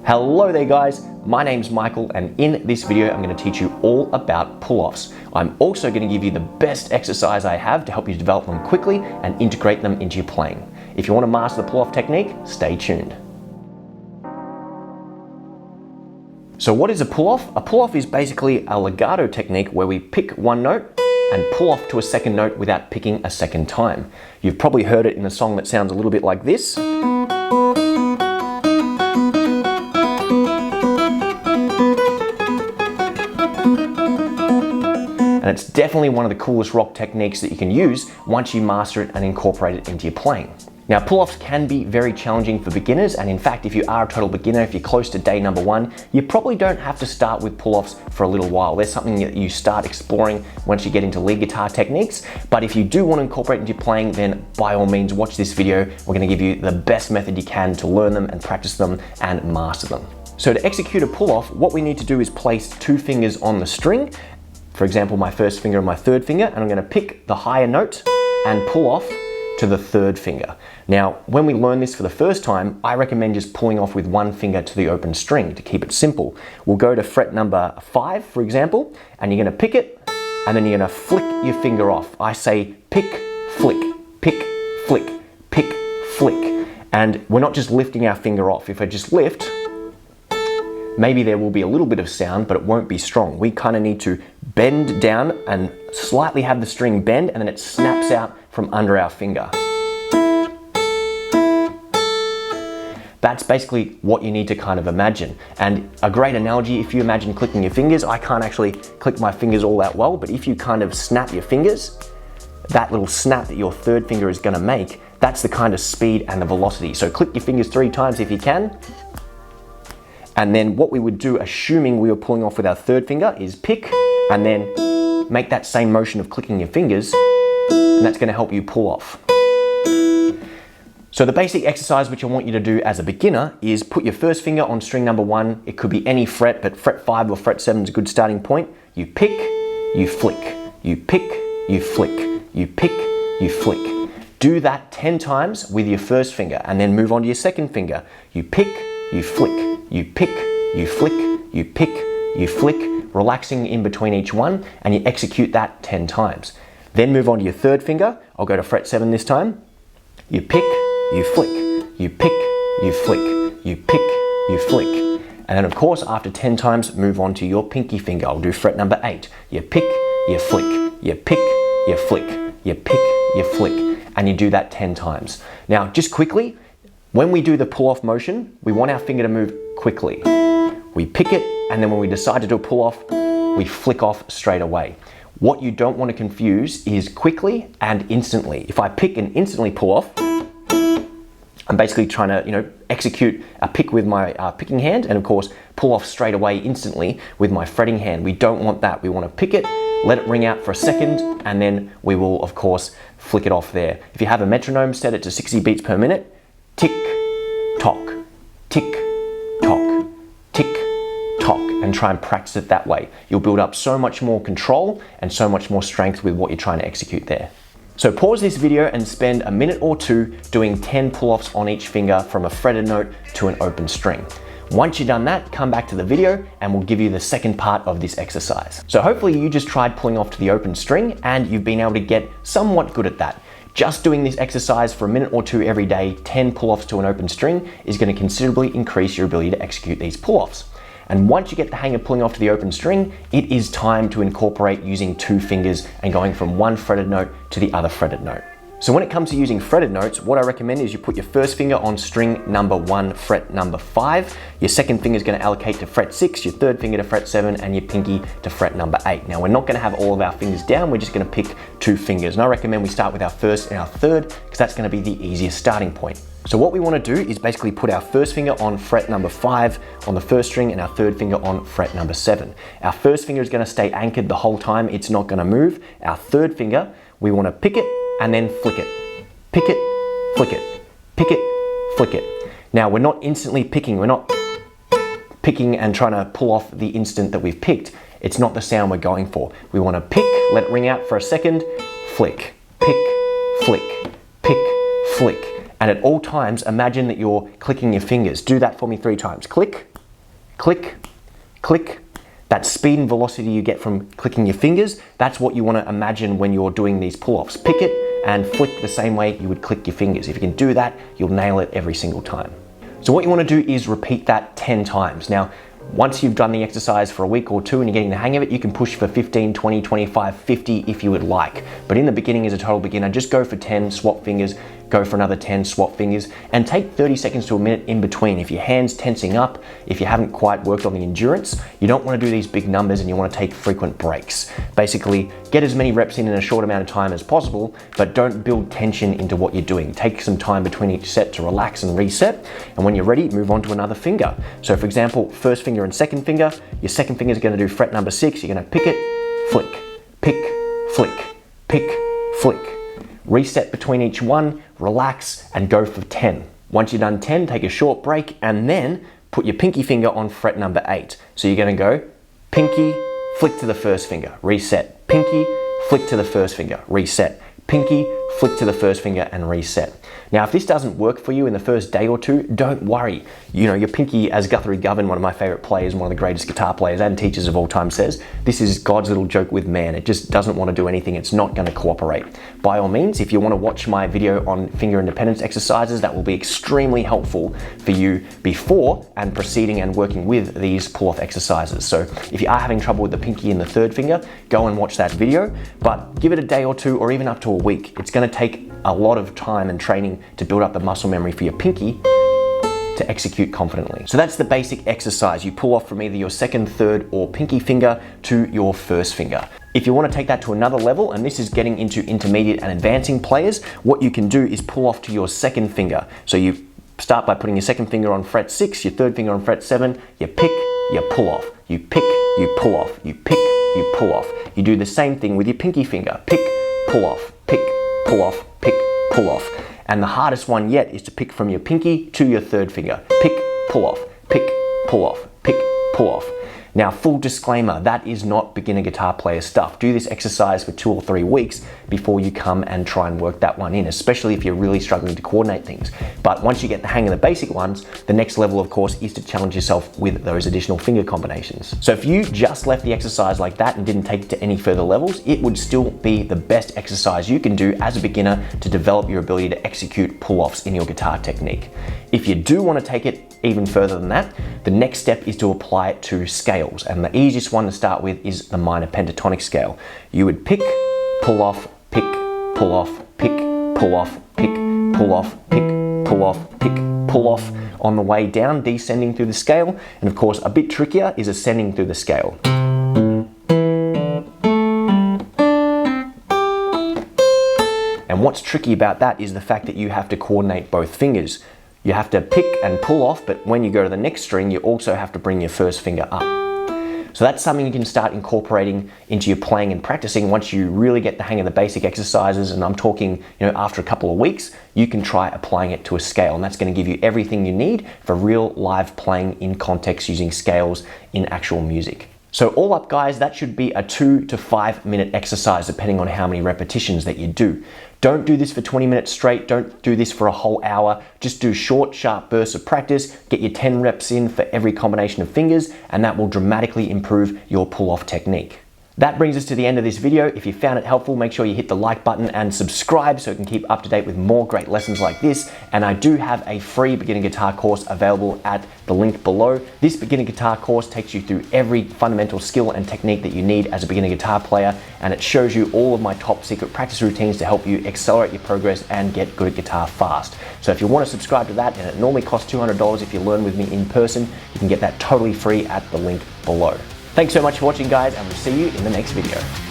Hello there guys, my name's Michael and in this video I'm going to teach you all about pull-offs. I'm also going to give you the best exercise I have to help you develop them quickly and integrate them into your playing. If you want to master the pull-off technique, stay tuned. So what is a pull-off? A pull-off is basically a legato technique where we pick one note and pull off to a second note without picking a second time. You've probably heard it in a song that sounds a little bit like this. And it's definitely one of the coolest rock techniques that you can use once you master it and incorporate it into your playing. Now, pull-offs can be very challenging for beginners, and in fact, if you are a total beginner, if you're close to day number one, you probably don't have to start with pull-offs for a little while. There's something that you start exploring once you get into lead guitar techniques, but if you do want to incorporate it into your playing, then by all means, watch this video. We're going to give you the best method you can to learn them and practice them and master them. So to execute a pull-off, what we need to do is place two fingers on the string. For example, my first finger and my third finger, and I'm going to pick the higher note and pull off to the third finger. Now, when we learn this for the first time, I recommend just pulling off with one finger to the open string to keep it simple. We'll go to fret number 5, for example, and you're going to pick it, and then you're going to flick your finger off. I say pick, flick, pick, flick, pick, flick. And we're not just lifting our finger off. If I just lift, maybe there will be a little bit of sound, but it won't be strong. We kind of need to bend down and slightly have the string bend, and then it snaps out from under our finger. That's basically what you need to kind of imagine. And a great analogy, if you imagine clicking your fingers, I can't actually click my fingers all that well, but if you kind of snap your fingers, that little snap that your third finger is gonna make, that's the kind of speed and the velocity. So click your fingers 3 times if you can. And then what we would do, assuming we were pulling off with our third finger, is pick and then make that same motion of clicking your fingers, and that's going to help you pull off. So the basic exercise which I want you to do as a beginner is put your first finger on string number 1. It could be any fret, but fret 5 or fret 7 is a good starting point. You pick, you flick, you pick, you flick, you pick, you flick. Do that 10 times with your first finger and then move on to your second finger. You pick, you flick, you pick, you flick, you pick, you flick, relaxing in between each one, and you execute that 10 times. Then move on to your third finger. I'll go to fret 7 this time. You pick, you flick, you pick, you flick, you pick, you flick. And then of course, after 10 times, move on to your pinky finger. I'll do fret number 8. You pick, you flick, you pick, you flick, you pick, you flick, and you do that 10 times. Now, just quickly, when we do the pull-off motion, we want our finger to move quickly. We pick it, and then when we decide to do a pull-off, we flick off straight away. What you don't want to confuse is quickly and instantly. If I pick and instantly pull off, I'm basically trying to, execute a pick with my picking hand, and of course, pull off straight away instantly with my fretting hand. We don't want that. We want to pick it, let it ring out for a second, and then we will, of course, flick it off there. If you have a metronome, set it to 60 beats per minute. Tick, tock, tick, tock, tick, tock, and try and practice it that way. You'll build up so much more control and so much more strength with what you're trying to execute there. So pause this video and spend a minute or two doing 10 pull-offs on each finger from a fretted note to an open string. Once you've done that, come back to the video and we'll give you the second part of this exercise. So hopefully you just tried pulling off to the open string and you've been able to get somewhat good at that. Just doing this exercise for a minute or two every day, 10 pull-offs to an open string, is going to considerably increase your ability to execute these pull-offs. And once you get the hang of pulling off to the open string, it is time to incorporate using 2 fingers and going from one fretted note to the other fretted note. So when it comes to using fretted notes, what I recommend is you put your first finger on string number 1, fret number 5. Your second finger is going to allocate to fret 6, your third finger to fret 7, and your pinky to fret number 8. Now, we're not going to have all of our fingers down. We're just going to pick 2 fingers. And I recommend we start with our first and our third, because that's going to be the easiest starting point. So what we want to do is basically put our first finger on fret number 5 on the first string and our third finger on fret number 7. Our first finger is going to stay anchored the whole time. It's not going to move. Our third finger, we want to pick it and then flick it. Pick it, flick it, pick it, flick it. Now, we're not instantly picking. We're not picking and trying to pull off the instant that we've picked. It's not the sound we're going for. We want to pick, let it ring out for a second, flick, pick, flick, pick, flick. And at all times, imagine that you're clicking your fingers. Do that for me 3 times. Click, click, click. That speed and velocity you get from clicking your fingers, that's what you want to imagine when you're doing these pull-offs. Pick it and flick the same way you would click your fingers. If you can do that, you'll nail it every single time. So what you want to do is repeat that 10 times. Now, once you've done the exercise for a week or two and you're getting the hang of it, you can push for 15, 20, 25, 50 if you would like. But in the beginning, as a total beginner, just go for 10, swap fingers, go for another 10, swap fingers, and take 30 seconds to a minute in between. If your hand's tensing up, if you haven't quite worked on the endurance, you don't want to do these big numbers and you want to take frequent breaks. Basically, get as many reps in a short amount of time as possible, but don't build tension into what you're doing. Take some time between each set to relax and reset, and when you're ready, move on to another finger. So for example, first finger and second finger, your second finger is going to do fret number 6, you're going to pick it, flick, pick, flick, pick, flick. Reset between each one, relax, and go for 10. Once you're done 10, take a short break, and then put your pinky finger on fret number 8. So you're going to go pinky, flick to the first finger, reset, pinky, flick to the first finger, reset, pinky, flick to the first finger, and reset. Now, if this doesn't work for you in the first day or two, don't worry. You know, your pinky, as Guthrie Govan, one of my favorite players, one of the greatest guitar players and teachers of all time, says, this is God's little joke with man. It just doesn't want to do anything. It's not going to cooperate. By all means, if you want to watch my video on finger independence exercises, that will be extremely helpful for you before and proceeding and working with these pull-off exercises. So if you are having trouble with the pinky and the third finger, go and watch that video, but give it a day or two or even up to a week. It's going to take a lot of time and training to build up the muscle memory for your pinky to execute confidently. So that's the basic exercise. You pull off from either your second, third, or pinky finger to your first finger. If you want to take that to another level, and this is getting into intermediate and advancing players, what you can do is pull off to your second finger. So you start by putting your second finger on fret 6, your third finger on fret 7, you pick, you pull off, you pick, you pull off, you pick, you pull off. You do the same thing with your pinky finger. Pick, pull off, pick, pull off, pick, pull off. And the hardest one yet is to pick from your pinky to your third finger. Pick, pull off, pick, pull off, pick, pull off. Now, full disclaimer, that is not beginner guitar player stuff. Do this exercise for 2 or 3 weeks before you come and try and work that one in, especially if you're really struggling to coordinate things. But once you get the hang of the basic ones, the next level, of course, is to challenge yourself with those additional finger combinations. So if you just left the exercise like that and didn't take it to any further levels, it would still be the best exercise you can do as a beginner to develop your ability to execute pull-offs in your guitar technique. If you do want to take it even further than that, the next step is to apply it to scales. And the easiest one to start with is the minor pentatonic scale. You would pick, pull off, pick, pull off, pick, pull off, pick, pull off, pick, pull off, pick, pull off on the way down, descending through the scale. And of course, a bit trickier is ascending through the scale. And what's tricky about that is the fact that you have to coordinate both fingers. You have to pick and pull off, but when you go to the next string, you also have to bring your first finger up. So that's something you can start incorporating into your playing and practicing once you really get the hang of the basic exercises. And I'm talking, after a couple of weeks, you can try applying it to a scale, and that's going to give you everything you need for real live playing in context using scales in actual music. So all up, guys, that should be a 2 to 5 minute exercise depending on how many repetitions that you do. Don't do this for 20 minutes straight. Don't do this for a whole hour. Just do short, sharp bursts of practice. Get your 10 reps in for every combination of fingers, and that will dramatically improve your pull-off technique. That brings us to the end of this video. If you found it helpful, make sure you hit the like button and subscribe so you can keep up to date with more great lessons like this. And I do have a free beginner guitar course available at the link below. This beginner guitar course takes you through every fundamental skill and technique that you need as a beginner guitar player, and it shows you all of my top secret practice routines to help you accelerate your progress and get good at guitar fast. So if you want to subscribe to that, and it normally costs $200 if you learn with me in person, you can get that totally free at the link below. Thanks so much for watching, guys, and we'll see you in the next video.